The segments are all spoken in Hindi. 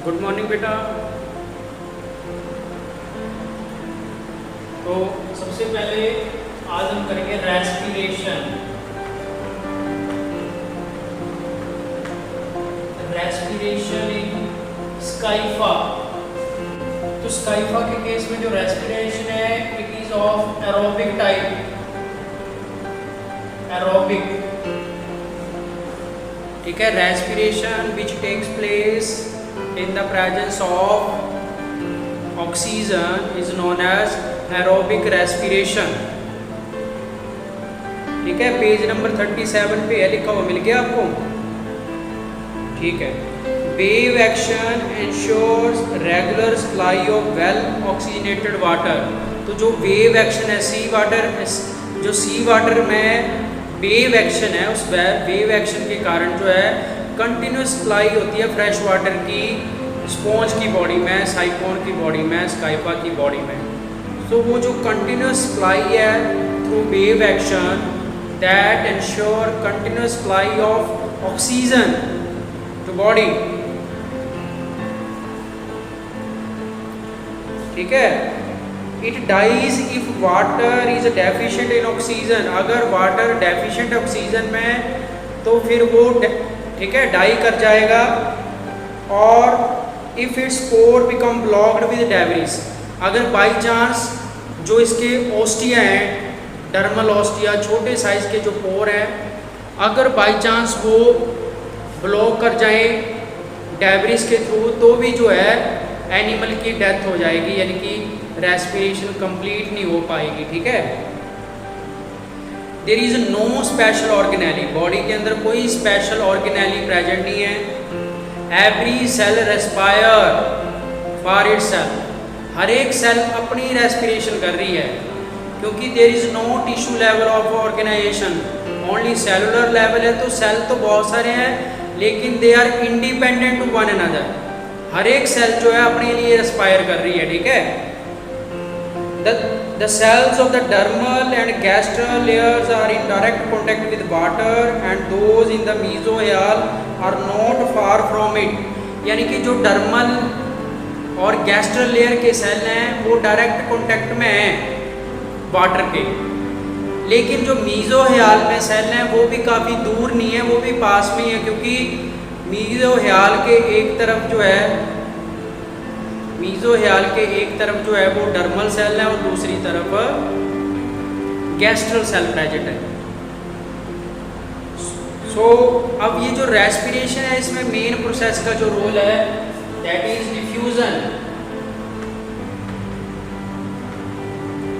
गुड मॉर्निंग बेटा। तो सबसे पहले आज हम करेंगे रेस्पिरेशन। Respiration in स्काइफा। तो स्काइफा के केस में जो रेस्पिरेशन है it is of aerobic type. Aerobic, ठीक है। Respiration which takes place in the presence of oxygen is known as aerobic respiration। ठीक है, पेज नंबर 37 पे है, लिखा हुआ, मिल गया आपको? ठीक है। Wave action ensures regular supply of well oxygenated water। तो जो वेव एक्शन है सी वाटर, जो सी वाटर में वेव एक्शन है, उस वेव एक्शन के कारण जो है कंटिन्यूस सप्लाई होती है फ्रेश वाटर की स्पॉन्ज की बॉडी में, साइक्लोन की बॉडी में, स्काइफा की बॉडी में। तो वो जो कंटिन्यूस सप्लाई है through wave action that ensure continuous supply of oxygen to body. ठीक है। It dies if water is deficient in oxygen. अगर वाटर डेफिशिएंट ऑक्सीजन में तो फिर वो ठीक है डाई कर जाएगा। और if its pore become blocked with debris. अगर बाई चांस जो इसके ओस्टिया हैं, डर्मल ओस्टिया, छोटे साइज के जो पोर हैं, अगर बाई चांस वो ब्लॉक कर जाए डेब्रिस के थ्रू तो भी जो है एनिमल की डेथ हो जाएगी, यानी कि रेस्पिरेशन कंप्लीट नहीं हो पाएगी। ठीक है। There is no special organelle. Body के अंदर कोई स्पेशल ऑर्गेनेली प्रेजेंट नहीं है। Every cell respire for itself. हर एक सेल अपनी रेस्पिरेशन कर रही है, क्योंकि there is no tissue level of organisation, only cellular level है। तो सेल तो बहुत सारे हैं लेकिन they are independent to one another. हर एक सेल जो है अपने लिए रेस्पायर कर रही है। ठीक है। The cells of the dermal and gastral layers are in direct contact with water and those in the mesohyal are not far from it। यानी कि जो डर्मल और गैस्ट्रल लेयर के सेल हैं वो डायरेक्ट कांटेक्ट में हैं वाटर के, लेकिन जो मीजोह्याल में सेल हैं वो भी काफ़ी दूर नहीं है, वो भी पास में ही है। क्योंकि मीजोह्याल के एक तरफ जो है जो है वो डर्मल सेल है और दूसरी तरफ गैस्ट्रल सेल प्रेजेंट है। सो अब ये जो रेस्पिरेशन है इसमें मेन प्रोसेस का जो रोल है दैट इज डिफ्यूजन।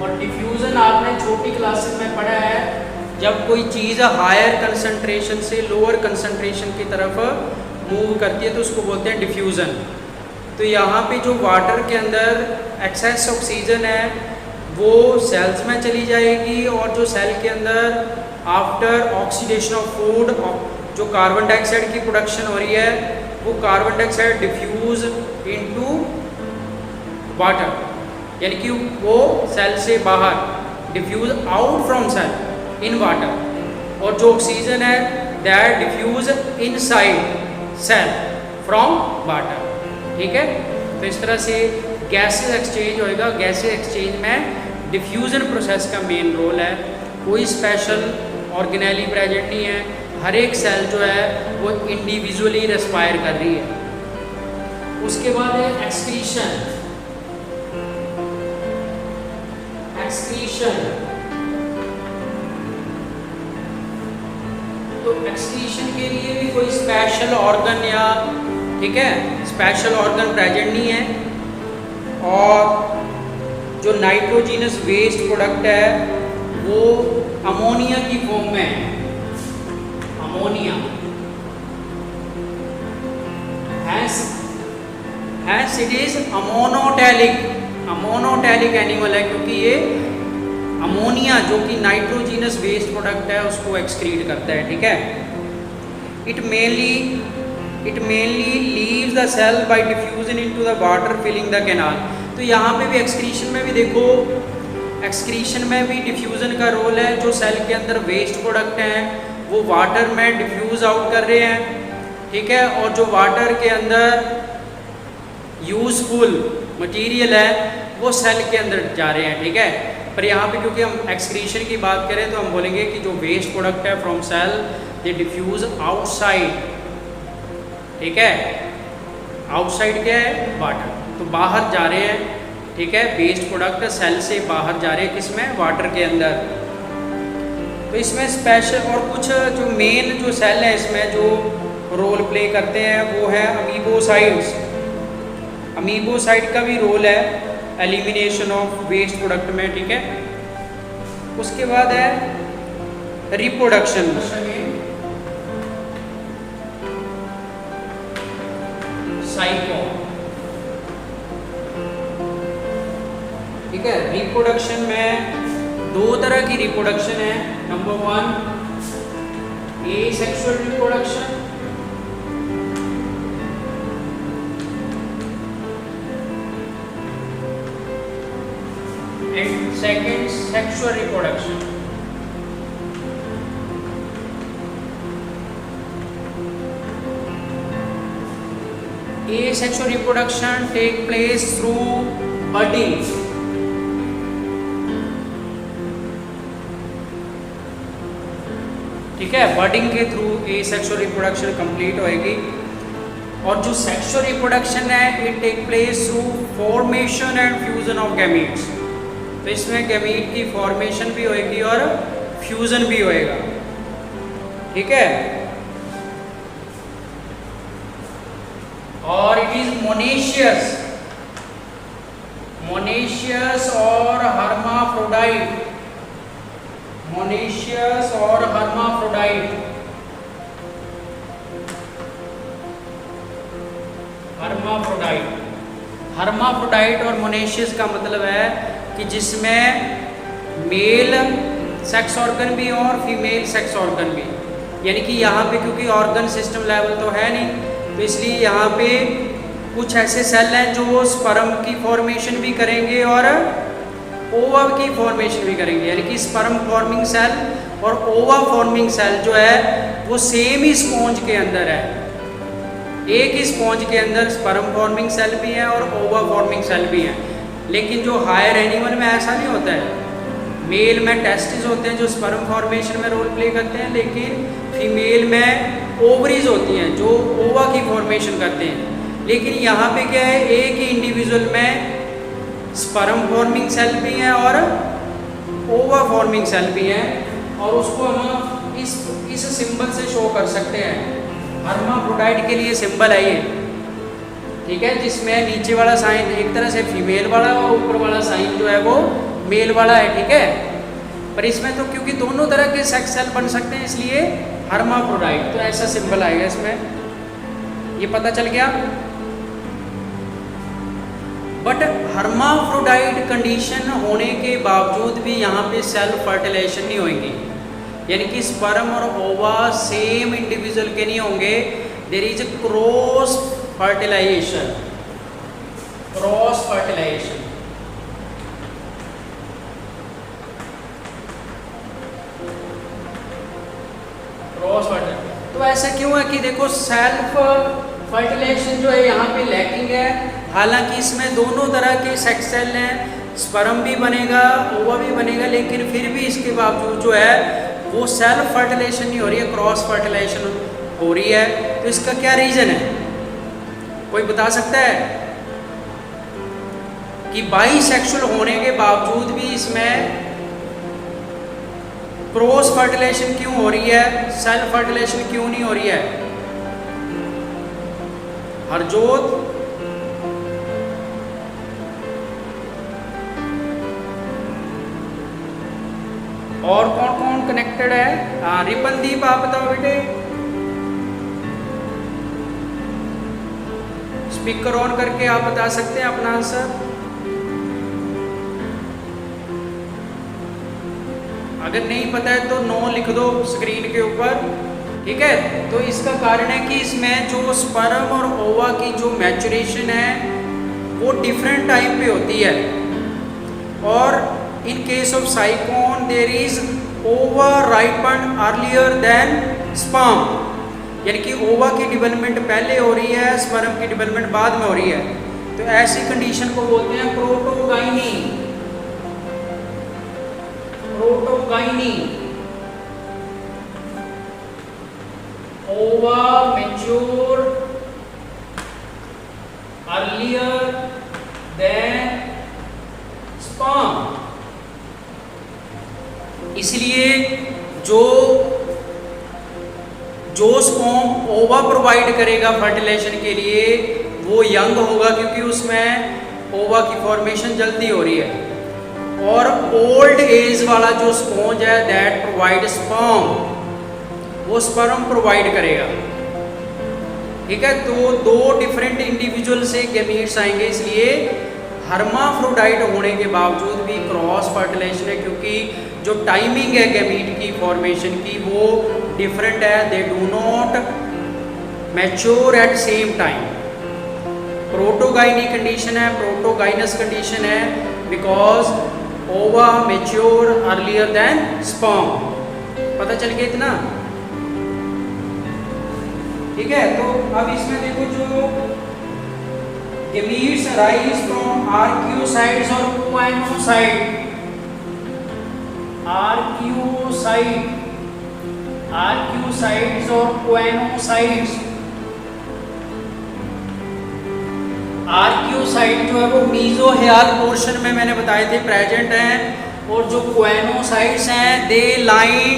और डिफ्यूजन आपने छोटी क्लासेस में पढ़ा है, जब कोई चीज़ हायर कंसंट्रेशन से लोअर कंसंट्रेशन की तरफ मूव करती है तो उसको बोलते हैं डिफ्यूजन। तो यहाँ पे जो वाटर के अंदर एक्सेस ऑक्सीजन है वो सेल्स में चली जाएगी, और जो सेल के अंदर आफ्टर ऑक्सीडेशन ऑफ फूड जो कार्बन डाइऑक्साइड की प्रोडक्शन हो रही है वो carbon dioxide diffuse into water, यानी कि वो सेल से बाहर diffuse out from cell in water. और जो ऑक्सीजन है that diffuse inside cell from water. ठीक है। तो इस तरह से गैसेस एक्सचेंज होएगा। गैसेस एक्सचेंज में डिफ्यूजन प्रोसेस का मेन रोल है। कोई स्पेशल ऑर्गेनेली प्रेजेंट नहीं है, हर एक सेल जो है वो इंडिविजुअली रेस्पायर कर रही है। उसके बाद है एक्सक्रीशन। तो एक्सक्रीशन के लिए भी कोई स्पेशल ऑर्गन या ठीक है स्पेशल ऑर्गन प्रेजेंट नहीं है। और जो नाइट्रोजिनस वेस्ट प्रोडक्ट है वो अमोनिया की फॉर्म में है। Ammonia hence it is ammonotelic animal है, क्योंकि ये अमोनिया जो कि नाइट्रोजिनस वेस्ट प्रोडक्ट है उसको एक्सक्रीट करता है। ठीक है। It mainly leaves the cell by diffusion into the water filling the canal. तो यहाँ पे भी एक्सक्रीशन में भी देखो, एक्सक्रीशन में भी डिफ्यूजन का रोल है। जो सेल के अंदर वेस्ट प्रोडक्ट हैं वो वाटर में डिफ्यूज आउट कर रहे हैं। ठीक है। और जो वाटर के अंदर यूजफुल मटेरियल है वो सेल के अंदर जा रहे हैं, ठीक है। पर यहाँ पे क्योंकि हम एक्सक्रीशन की बात करें तो हम बोलेंगे कि जो वेस्ट प्रोडक्ट है from cell they diffuse outside, ठीक है। आउटसाइड क्या है? वाटर, तो बाहर जा रहे हैं, ठीक है। वेस्ट प्रोडक्ट सेल से बाहर जा रहे हैं, किसमें? वाटर के अंदर। तो इसमें स्पेशल और कुछ जो मेन जो सेल है इसमें जो रोल प्ले करते हैं वो है अमीबोसाइड्स। अमीबोसाइड का भी रोल है एलिमिनेशन ऑफ वेस्ट प्रोडक्ट में, ठीक है। उसके बाद है रिप्रोडक्शन। साइकोन, ठीक है। रिप्रोडक्शन में दो तरह की रिप्रोडक्शन है। Number 1 asexual reproduction, and second sexual reproduction. Asexual reproduction take place through budding, ठीक है। बर्डिंग के थ्रू एसेक्सुअल रिप्रोडक्शन कंप्लीट होएगी। और जो सेक्सुअल रिप्रोडक्शन है it take place through formation and fusion of gametes. तो इसमें गैमीट की फॉर्मेशन भी होएगी और फ्यूजन भी होएगा, ठीक है। और इट इज मोनेशियस, मोनेशियस और हर्माफ्रोडाइट, मोनेशियस और हर्माफ्रोडाइट। हर्माफ्रोडाइट, हर्माफ्रोडाइट और मोनेशियस का मतलब है कि जिसमें मेल सेक्स ऑर्गन भी और फीमेल सेक्स ऑर्गन भी, यानी कि यहाँ पे क्योंकि ऑर्गन सिस्टम लेवल तो है नहीं, तो इसलिए यहाँ पे कुछ ऐसे सेल हैं जो स्पर्म की फॉर्मेशन भी करेंगे और ओवा की फॉर्मेशन भी करेंगे। यानी कि स्पर्म फॉर्मिंग सेल और ओवा फॉर्मिंग सेल जो है वो सेम ही स्पॉन्ज के अंदर है, एक ही स्पॉन्ज के अंदर स्पर्म फॉर्मिंग सेल भी है और ओवा फॉर्मिंग सेल भी है। लेकिन जो हायर एनिमल में ऐसा नहीं होता है। मेल में टेस्टिस होते हैं जो स्पर्म फॉर्मेशन में रोल प्ले करते हैं, लेकिन फीमेल में ओवरीज होती हैं जो ओवा की फॉर्मेशन करते हैं। लेकिन यहाँ पे क्या है, एक ही इंडिविजुअल में स्पर्म फॉर्मिंग सेल भी हैं और ओवा फॉर्मिंग सेल भी हैं, और उसको हम इस सिंबल से शो कर सकते हैं। हर्माफ्रोडाइट के लिए सिंबल है ये, ठीक है, जिसमें नीचे वाला साइन एक तरह से फीमेल वाला और ऊपर वाला साइन जो है वो मेल वाला है, ठीक है। पर इसमें तो क्योंकि दोनों तरह के सेक्स सेल बन सकते हैं इसलिए हर्माफ्रोडाइट, तो ऐसा सिंबल आएगा इसमें, ये पता चल गया। बट हर्माफ्रोडाइट कंडीशन होने के बावजूद भी यहाँ पे सेल्फ फर्टिलाइजेशन नहीं होगी, यानी कि स्पर्म और ओवा सेम इंडिविजुअल के नहीं होंगे। There is cross fertilisation, cross fertilisation. Cross fertilisation तो ऐसा क्यों है कि देखो सेल्फ फर्टिलाइजेशन जो है यहाँ पे लैकिंग है, हालांकि इसमें दोनों तरह के सेक्स सेल हैं, स्पर्म भी बनेगा ओवा भी बनेगा, लेकिन फिर भी इसके बावजूद जो है वो सेल्फ फर्टिलाइजेशन नहीं हो रही है, क्रॉस फर्टिलाइजेशन हो रही है। तो इसका क्या रीजन है, कोई बता सकता है कि बाइसेक्सुअल होने के बावजूद भी इसमें क्रॉस फर्टिलाइजेशन क्यों हो रही है, सेल्फ फर्टिलाइजेशन क्यों नहीं हो रही है? हरजोत, और कौन कौन कनेक्टेड है? हाँ, रिपनदीप आप बताओ बेटे। स्पीकर ऑन करके आप बता सकते हैं अपना आंसर। अगर नहीं पता है तो नो लिख दो स्क्रीन के ऊपर, ठीक है। तो इसका कारण है कि इसमें जो स्पर्म और ओवा की जो मैचुरेशन है वो डिफरेंट टाइम पे होती है, और in case of Sycon there is ova ripen earlier than sperm, यानी कि ओवा की डेवलपमेंट पहले हो रही है, स्पर्म की डेवलपमेंट बाद में हो रही है। तो ऐसी कंडीशन को बोलते हैं प्रोटोगाइनी। प्रोटोगाइनी। ओवा मैच्योर अर्लियर देन स्पर्म। इसलिए जो स्पर्म ओवा प्रोवाइड करेगा फर्टिलाइजेशन के लिए वो यंग होगा, क्योंकि उसमें ओवा की फॉर्मेशन जल्दी हो रही है। और ओल्ड एज वाला जो स्पॉन्ज है दैट प्रोवाइड स्पर्म, वो स्पर्म प्रोवाइड करेगा। ठीक है, तो दो डिफरेंट इंडिविजुअल से गैमीट्स आएंगे, इसलिए हर्माफ्रोडाइट होने के बावजूद भी क्रॉस फर्टिलाइजेशन है, क्योंकि जो टाइमिंग है गैमीट की फॉर्मेशन की वो डिफरेंट है। They do not mature at same time. Protogyny condition है, प्रोटोगाइनस कंडीशन है, because ova mature earlier than sperm. पता चल गया इतना? ठीक है, तो अब इसमें देखो जो गैमीट्स अराइज फ्रॉम आर्कियोसाइट्स और कोएनोसाइट। आर्कियोसाइट्स और कोएनोसाइट्स। आर्कियोसाइट जो है वो मीजोहेल पोर्शन में मैंने बताए थे प्रेजेंट हैं, और जो कोएनोसाइट्स हैं they line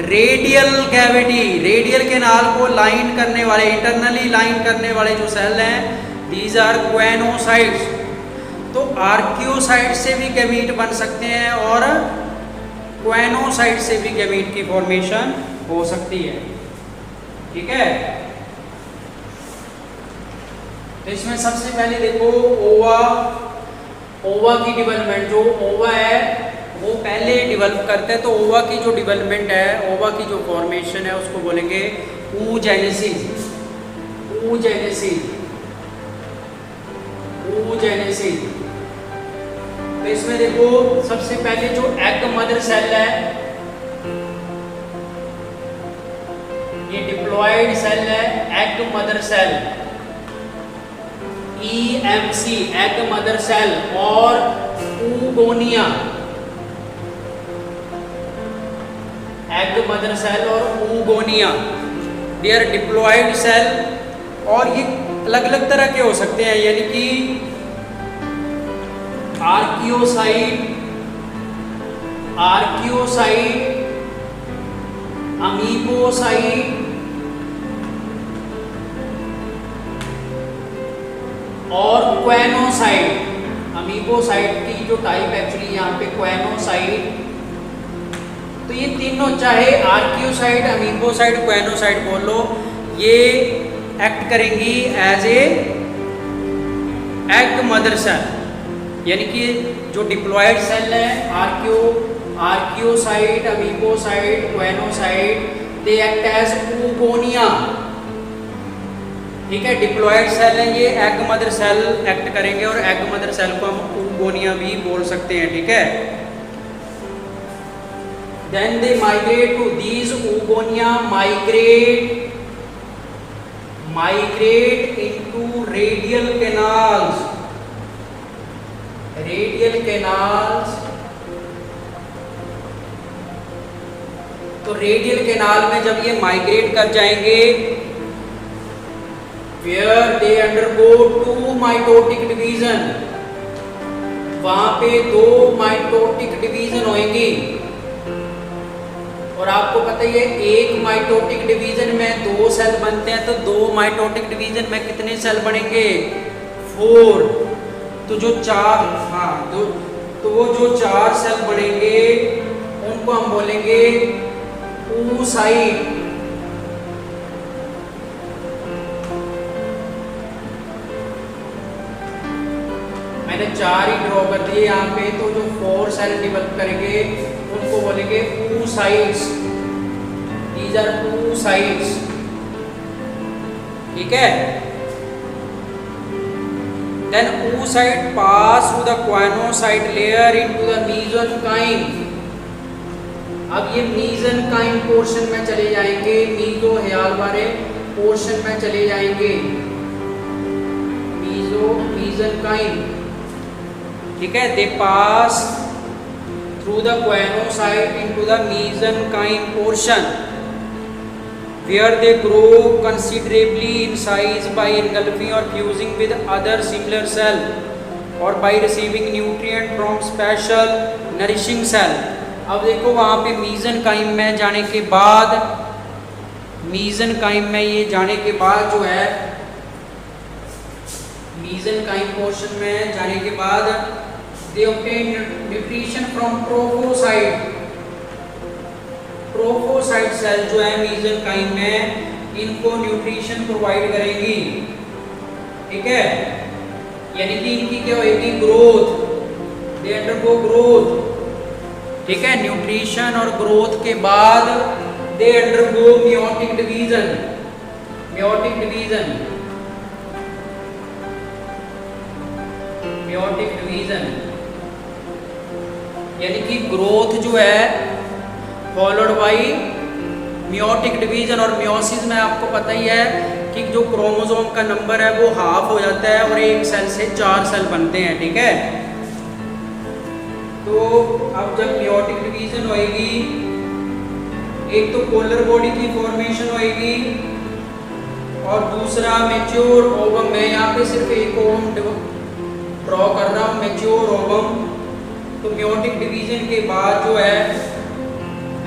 radial cavity, radial canal को लाइन करने वाले, इंटरनली लाइन करने वाले जो सेल हैं दीज आर कोएनोसाइट्स। तो आर्कियोसाइट से भी गैमीट बन सकते हैं और कोएनोसाइट से भी गैमीट की फॉर्मेशन हो सकती है। ठीक है, तो इसमें सबसे पहले देखो ओवा की डेवलपमेंट। जो ओवा है वो पहले डेवलप करते हैं, तो ओवा की जो डेवलपमेंट है, ओवा की जो फॉर्मेशन है उसको बोलेंगे oogenesis। तो इसमें देखो सबसे पहले जो एग मदर सेल है, ये डिप्लॉयड सेल है, egg mother cell EMC, egg mother cell, और oogonia, एग मदर सेल और oogonia, they are diploid cell. और ये अलग अलग तरह के हो सकते हैं, यानी कि आर्कियोसाइट, अमीबोसाइट और क्वेनोसाइट। अमीबोसाइट की जो टाइप एक्चुअली यहाँ पे क्वेनोसाइट। तो ये तीनों, चाहे आर्कियोसाइट, अमीबोसाइट, क्वेनोसाइट बोल लो, ये एक्ट करेंगी as a egg mother cell. यानी कि जो डिप्लॉयड सेल है, archaeocyte, amoebocyte, choanocyte, they act as oogonia। ठीक है, डिप्लॉयड सेल है ये, एग मदर सेल एक्ट करेंगे, और एग मदर सेल को हम oogonia भी बोल सकते हैं। ठीक है, then they migrate to these oogonia migrate into radial canals। तो रेडियल कैनाल में जब ये माइग्रेट कर जाएंगे, where they undergo two mitotic division, वहां पे दो माइटोटिक डिवीजन होंगी। और आपको पता ही है एक माइटोटिक डिवीजन में दो सेल बनते हैं, तो दो माइटोटिक डिवीजन में कितने सेल बनेंगे? 4। तो जो वो चार सेल बनेंगे उनको हम बोलेंगे oocyte। मैंने 4 ही ड्रॉ कर दिए यहाँ पे, तो जो 4 सेल डेवलप करेंगे उनको बोलेंगे oocytes। These are oocytes। ठीक है, then oocyte pass through the choanocyte layer into the mesenchyme। अब ये mesenchyme पोर्शन में चले जाएंगे, मीजोहेल वाले पोर्शन में चले जाएंगे। mesenchyme, ठीक है, they pass through the choanocyte into the mesenchyme portion where they grow considerably in size by engulfing or fusing with other similar cell or by receiving nutrient from special nourishing cell। अब देखो वहाँ पे mesenchyme में जाने के बाद, mesenchyme में ये जाने के बाद जो है, mesenchyme portion में जाने के बाद they obtain nutrition from trophocyte। Trophocyte cell जो है mesenchyme में इनको न्यूट्रिशन प्रोवाइड करेंगी, ठीक है, यानी कि इनकी क्या होगी, ग्रोथ, दे अंडरगो ग्रोथ, ठीक है, न्यूट्रिशन और ग्रोथ के बाद they undergo meiotic division, meiotic division, meiotic division, यानी कि ग्रोथ जो है फॉलोड बाई मेयोटिक डिवीजन। और मियोसिस में आपको पता ही है कि जो क्रोमोसोम का नंबर है वो हाफ हो जाता है और एक सेल से 4 सेल बनते हैं, ठीक है। तो अब जब मेयोटिक डिवीजन होएगी, एक तो पोलर बॉडी की फॉर्मेशन होएगी और दूसरा मैच्योर ओवम। मैं यहाँ पे सिर्फ एक ओवम ड्रॉ कर रहा हूँ, मैच्योर ओवम। तो मेयोटिक डिवीजन के बाद जो है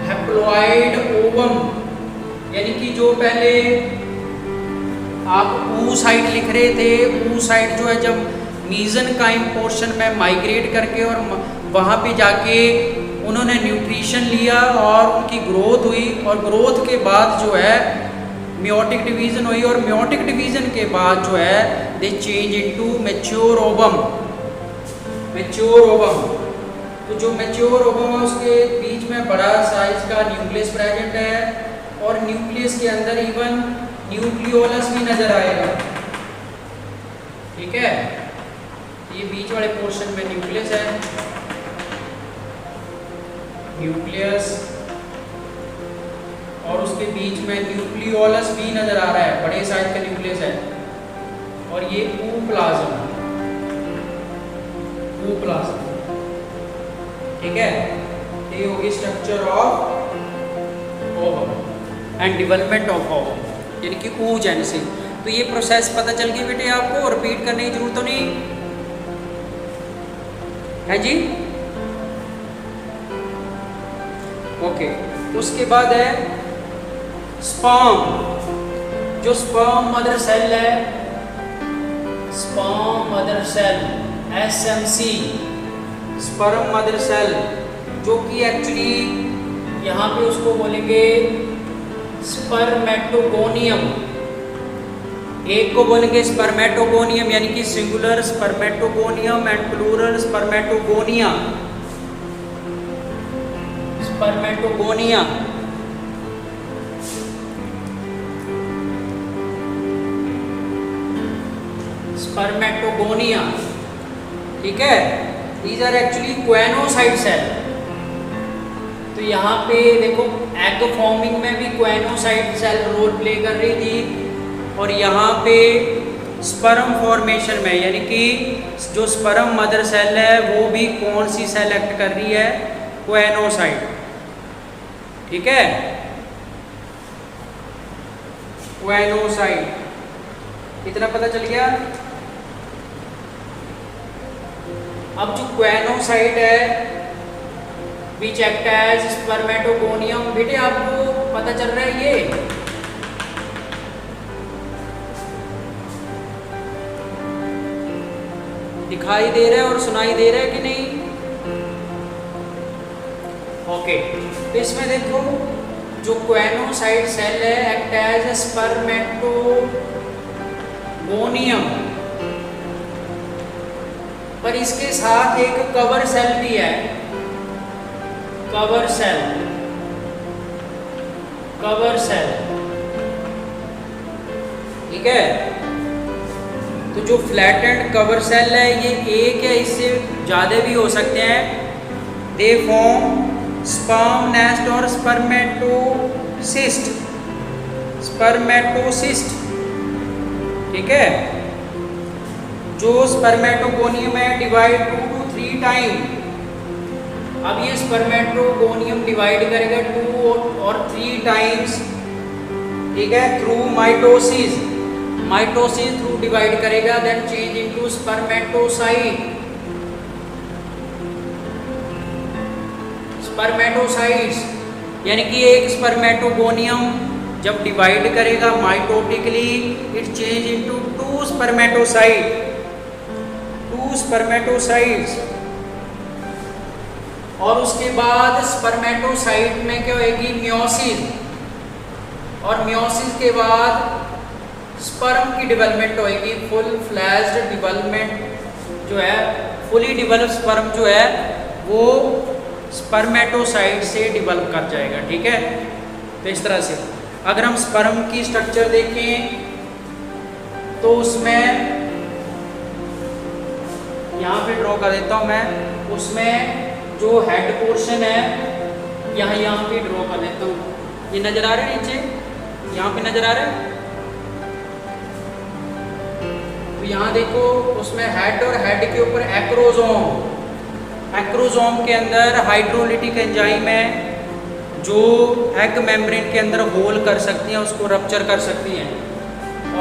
हैप्लॉइड ओवम, यानी कि जो पहले आप oocyte लिख रहे थे, oocyte जो है जब mesenchyme पोर्शन में माइग्रेट करके और वहाँ पे जाके उन्होंने न्यूट्रिशन लिया और उनकी ग्रोथ हुई, और ग्रोथ के बाद जो है मेयोटिक डिवीजन हुई, और मेयोटिक डिवीजन के बाद जो है दे change into mature ovum, mature ovum. तो जो मैच्योर ओवम है उसके बीच में बड़ा साइज का न्यूक्लियस प्रेजेंट है और न्यूक्लियस के अंदर इवन न्यूक्लियोलस भी नजर आएगा, ठीक है। ये बीच वाले पोर्शन में न्यूक्लियस है, न्यूक्लियस, और उसके बीच में न्यूक्लियोलस भी नजर आ रहा है, बड़े साइज का न्यूक्लियस है। और ये ooप्लाज्म, ooप्लाज्म, ठीक है। ये होगी structure of ovum and development of ovum, यानी कि oogenesis। तो ये प्रोसेस पता चल गई बेटे आपको, रिपीट करने की जरूरत तो नहीं है जी, ओके। उसके बाद है स्पर्म। जो स्पर्म मदर सेल है, sperm mother cell, SMC, sperm mother cell, जो कि एक्चुअली यहाँ पे उसको बोलेंगे स्पर्मेटोगोनियम। एक को बोलेंगे स्पर्मेटोगोनियम यानी कि singular spermatogonium and plural spermatogonia, spermatogonia. Spermatogonia, ठीक है। These are actually choanocyte cell. तो यहाँ पे देखो एग फॉर्मिंग में भी क्वेनोसाइट सेल रोल प्ले कर रही थी, और यहाँ पे स्पर्म फॉर्मेशन में यानी कि जो स्पर्म मदर सेल है वो भी कौन सी सेल एक्ट कर रही है, क्वेनोसाइट, ठीक है, क्वेनोसाइट। इतना पता चल गया। अब जो क्वेनोसाइट है विच एक्ट एज स्पर्मेटोगोनियम, बेटे आपको पता चल रहा है ये, दिखाई दे रहा है और सुनाई दे रहा है कि नहीं, ओके। तो इसमें देखो जो क्वेनोसाइट सेल है एक्ट एज स्पर्मेटोगोनियम, पर इसके साथ एक कवर सेल भी है, कवर सेल, कवर सेल, ठीक है। तो जो फ्लैटेंड कवर सेल है ये एक या इससे ज़्यादा भी हो सकते हैं। दे फॉर्म स्पर्म नेस्ट और स्पर्मेटोसिस्ट, स्पर्मेटोसिस्ट, ठीक है। जो स्पर्मेटोगोनियम है डिवाइड 2 to 3 टाइम। अब ये स्पर्मेटोगोनियम डिवाइड करेगा 2 और 3 टाइम्स, ठीक है, through mitosis. Mitosis through divide करेगा, then change into spermatocyte. Spermatocytes यानी कि एक स्पर्मेटोगोनियम जब डिवाइड करेगा mitotically, it change into 2 spermatocyte, 2 spermatocytes. और उसके बाद स्पर्मेटोसाइट में क्या होगी, मियोसिस। और मियोसिस के बाद स्पर्म की डेवलपमेंट होगी, फुल फ्लैश्ड डेवलपमेंट जो है, फुली डेवलप्ड स्पर्म जो है वो स्पर्मेटोसाइट से डेवलप कर जाएगा, ठीक है। तो इस तरह से अगर हम स्पर्म की स्ट्रक्चर देखें तो उसमें यहाँ पे ड्रॉ कर देता हूँ मैं, उसमें जो हेड पोर्शन है यहाँ पे ड्रॉ कर देता हूँ। ये नजर आ रहा है नीचे, यहाँ पे नजर आ रहा है। तो यहाँ देखो उसमें हेड और हेड के ऊपर एक्रोसोम, एक्रोसोम के अंदर हाइड्रोलिटिक एंजाइम है जो एग मेम्ब्रेन के अंदर होल कर सकती हैं, उसको रप्चर कर सकती हैं।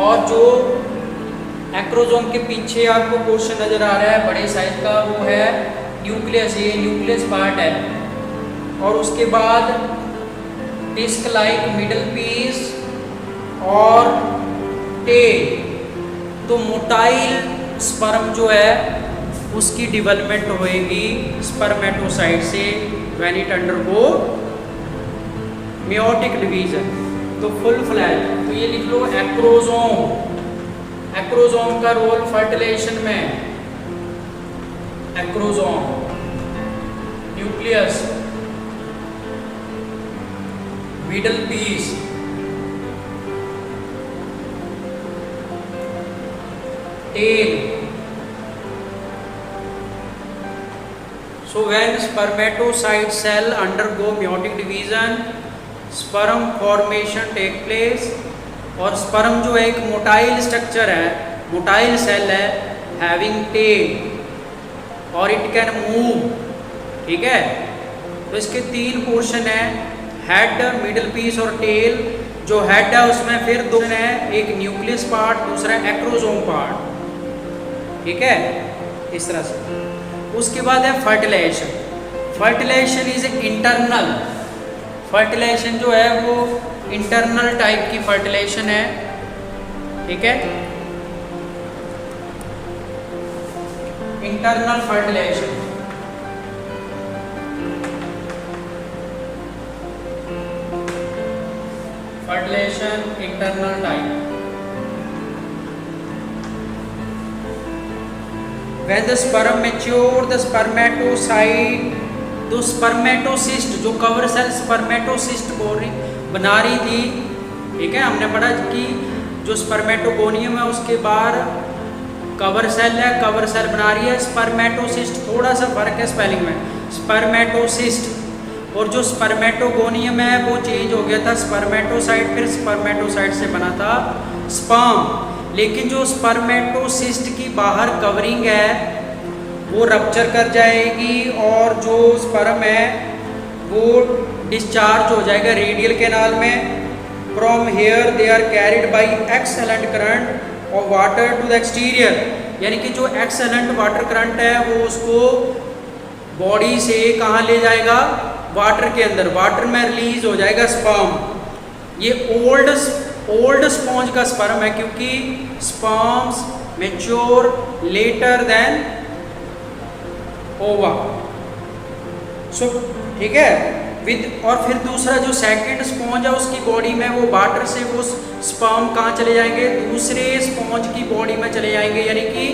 और जो एक्रोसोम के पीछे आपको पोर्शन नजर आ रहा है बड़े साइज का, वो है न्यूक्लियस, ये न्यूक्लियस पार्ट है। और उसके बाद डिस्क लाइक मिडल पीस और टेल। तो मोटाइल स्पर्म जो है उसकी डेवलपमेंट होएगी स्पर्मेटोसाइट से when it undergo meiotic division. तो फुल फ्लैश, तो ये लिख लो एक्रोसोम। एक्रोसोम का रोल फर्टिलाइजेशन में, acrosome, nucleus, middle piece, tail. So when spermatocyte cell undergo meiotic division, sperm formation take place। और स्पर्म जो है एक मोटाइल स्ट्रक्चर है, मोटाइल सेल है, हैविंग टेल और इट कैन मूव, ठीक है। तो इसके 3 पोर्शन है, हेड, मिडल पीस और टेल। जो हेड है उसमें फिर 2 है, एक न्यूक्लियस पार्ट, दूसरा एक्रोसोम पार्ट, ठीक है, इस तरह से। उसके बाद है fertilisation. Fertilisation is internal, fertilisation जो है वो इंटरनल टाइप की फर्टिलाइजेशन है, ठीक है, internal fertilisation. Fertilisation internal type. When the sperm mature, the spermatocyte, तो स्पर्मेटोसिस्ट जो कवर सेल स्पर्मेटोसिस्ट बना रही थी, ठीक है, हमने पढ़ा कि जो स्पर्मेटोगोनियम है उसके बाहर कवर सेल है, कवर सेल बना रही है स्पर्मेटोसिस्ट। थोड़ा सा फर्क है स्पेलिंग में, स्पर्मेटोसिस्ट। और जो स्पर्मेटोगोनियम है वो चेंज हो गया था स्पर्मेटोसाइट, फिर स्पर्मेटोसाइट से बना था स्पर्म। लेकिन जो स्पर्मेटोसिस्ट की बाहर कवरिंग है वो रप्चर कर जाएगी और जो स्पर्म है वो डिस्चार्ज हो जाएगा रेडियल कैनाल में। From here they are carried by excellent current और वाटर टू द एक्सटीरियर, यानी कि जो एक्सेलेंट वाटर करंट है वो उसको बॉडी से कहाँ ले जाएगा, वाटर के अंदर, वाटर में रिलीज हो जाएगा स्पर्म। ये ओल्ड स्पॉन्ज का स्पर्म है क्योंकि स्पर्म्स मैच्योर लेटर देन ओवा। सो ठीक है, विद और फिर दूसरा जो सेकंड स्पॉन्ज है उसकी बॉडी में वो वाटर से वो स्पर्म कहाँ चले जाएंगे, दूसरे स्पॉन्ज की बॉडी में चले जाएंगे, यानी कि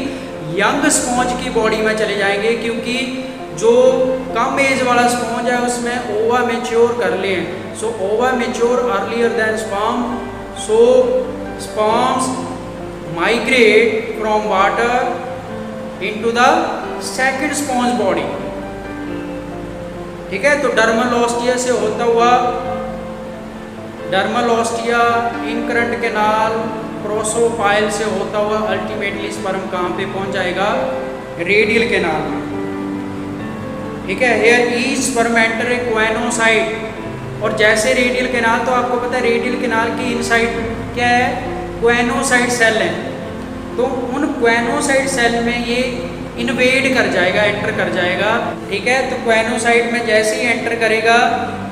यंग स्पॉन्ज की बॉडी में चले जाएंगे, क्योंकि जो कम एज वाला स्पॉन्ज है उसमें ओवा मैच्योर कर लें। So ova mature earlier than sperm, so sperms migrate from water into the second sponge body. ठीक है, तो डर्मल ऑस्टिया से होता हुआ dermal ostia, incurrent canal, prosopyle से होता हुआ अल्टीमेटली स्पर्म कहाँ पे पहुँच जाएगा, रेडियल कैनाल में। ठीक है, hair each sperm enter a क्वेनोसाइट। और जैसे रेडियल कैनाल, तो आपको पता है रेडियल कैनाल की इनसाइड क्या है, क्वेनोसाइट सेल है। तो उन क्वेनोसाइट सेल में ये इन्वेड कर जाएगा, एंटर कर जाएगा। ठीक है, तो क्वेनोसाइट में जैसे ही एंटर करेगा,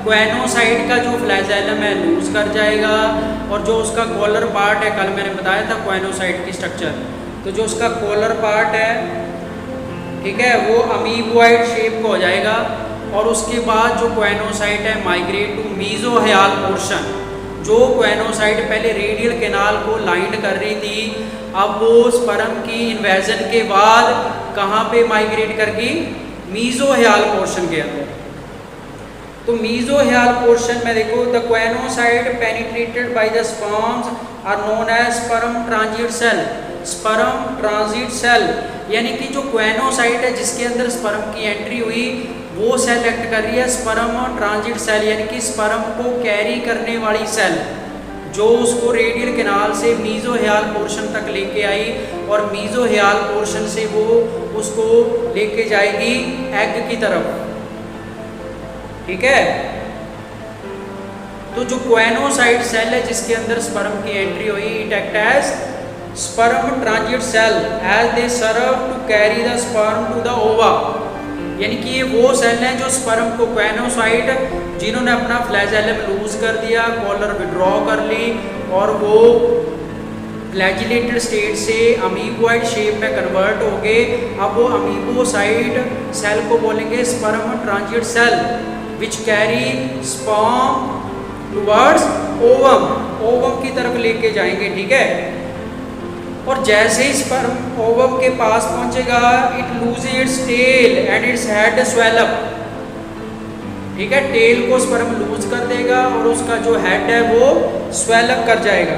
क्वेनोसाइट का जो फ्लैजेलम है लूज कर जाएगा, और जो उसका कॉलर पार्ट है, कल मैंने बताया था क्वेनोसाइट की स्ट्रक्चर, तो जो उसका कॉलर पार्ट है, ठीक है, वो अमीबोइड शेप का हो जाएगा। और उसके बाद जो क्वेनोसाइट है माइग्रेट टू मीजोहियाल पोर्शन। जो क्वेनोसाइट पहले रेडियल कैनाल को लाइन कर रही थी, अब वो स्पर्म की इन्वेजन के बाद कहाँ पे माइग्रेट करगी, मीजोहियाल पोर्शन के अंदर। तो मीजोहियाल पोर्शन में देखो, the choanocyte penetrated by the sperms are known as sperm transit cell. Sperm transit cell यानी कि जो क्वेनोसाइट है जिसके अंदर स्पर्म की एंट्री हुई, वो सेल एक्ट कर रही है स्पर्म ट्रांजिट सेल, यानी कि स्पर्म को कैरी करने वाली सेल, जो उसको रेडियल कैनाल से मीजोहियाल पोर्शन तक लेके आई, और मीजोहियाल पोर्शन से वो उसको लेके जाएगी एग की तरफ। ठीक है, तो जो क्वेनोसाइट सेल है जिसके अंदर स्पर्म की एंट्री हुई, it act as sperm transit cell as they serve to carry the sperm to the ova. यानी कि ये वो सेल हैं जो स्पर्म को, क्वेनोसाइट जिन्होंने अपना फ्लैजेलम लूज कर दिया, कॉलर विड्रॉ कर ली, और वो फ्लैजिलेटेड स्टेट से अमीबोइड शेप में कन्वर्ट हो गए। अब वो अमीबोसाइट सेल को बोलेंगे sperm transit cell which carry sperm towards ovum, ovum की तरफ लेके जाएंगे। ठीक है, और जैसे ही स्पर्म ओवम के पास पहुंचेगा, it lose its tail and its head swell up. ठीक है, टेल को स्पर्म लूज कर देगा और उसका जो हेड है वो स्वेल अप कर जाएगा।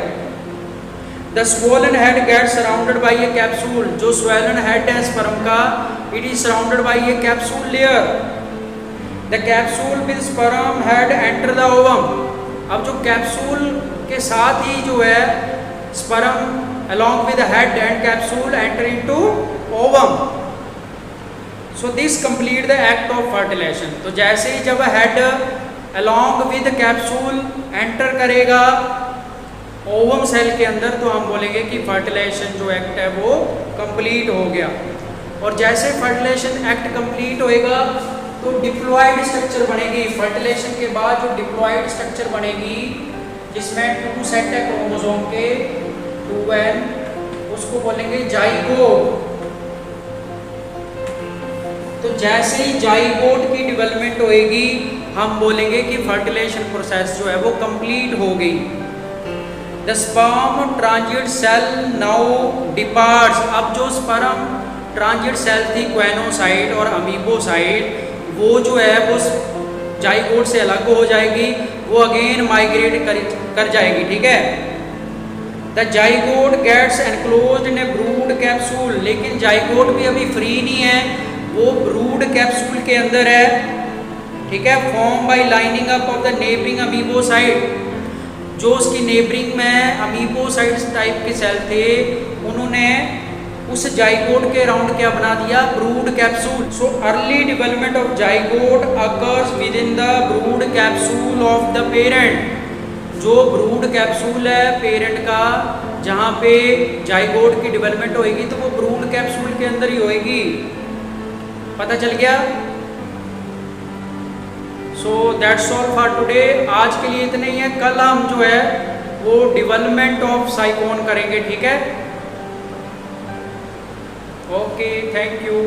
The swollen head gets surrounded by a capsule. जो स्वोलन हेड है स्पर्म का, it is surrounded by a capsule layer. The capsule with sperm head enter the ovum. अब जो कैप्सूल के साथ ही जो है sperm along with the head and capsule enter into ovum. So this complete the act of fertilization. तो जैसे ही जब head along with capsule enter करेगा ओवम सेल के अंदर, तो हम बोलेंगे कि फर्टिलाइजेशन जो एक्ट है वो कंप्लीट हो गया। और जैसे फर्टिलाइजेशन एक्ट कंप्लीट होएगा तो डिप्लॉयड स्ट्रक्चर बनेगी। फर्टिलाइजेशन के बाद जो डिप्लॉयड स्ट्रक्चर बनेगी, जिसमें 2 सेट है क्रोमोसोम के, 2n, उसको बोलेंगे जाइगोट। तो जैसे ही जाइगोट की डेवलपमेंट होएगी, हम बोलेंगे कि फर्टिलाइजेशन प्रोसेस जो है वो कंप्लीट हो गई। The sperm transit cell now departs. अब जो स्पर्म ट्रांजिट सेल थी क्वेनोसाइट और अमीबोसाइट, वो जो है वो जाइगोट से अलग हो जाएगी, वो अगेन माइग्रेट कर जाएगी। ठीक है, the zygote gets enclosed in a brood capsule. लेकिन जाइगोट भी अभी फ्री नहीं है, वो ब्रूड कैप्सूल के अंदर है। ठीक है, form by lining up of the neighbouring amoebocyte. जो उसकी नेबरिंग में अमीबोसाइट्स टाइप के सेल थे, उन्होंने उस जाइगोट के अराउंड क्या बना दिया, brood capsule. So early development of zygote occurs with in the brood capsule of the parent. जो ब्रूड कैप्सूल है पेरेंट का, जहाँ पे जाइगोट की डेवलपमेंट होएगी, तो वो ब्रूड कैप्सूल के अंदर ही होएगी। पता चल गया? So that's all for today. आज के लिए इतना ही है। कल हम जो है वो डेवलपमेंट ऑफ साइकोन करेंगे। ठीक है, ओके, थैंक यू।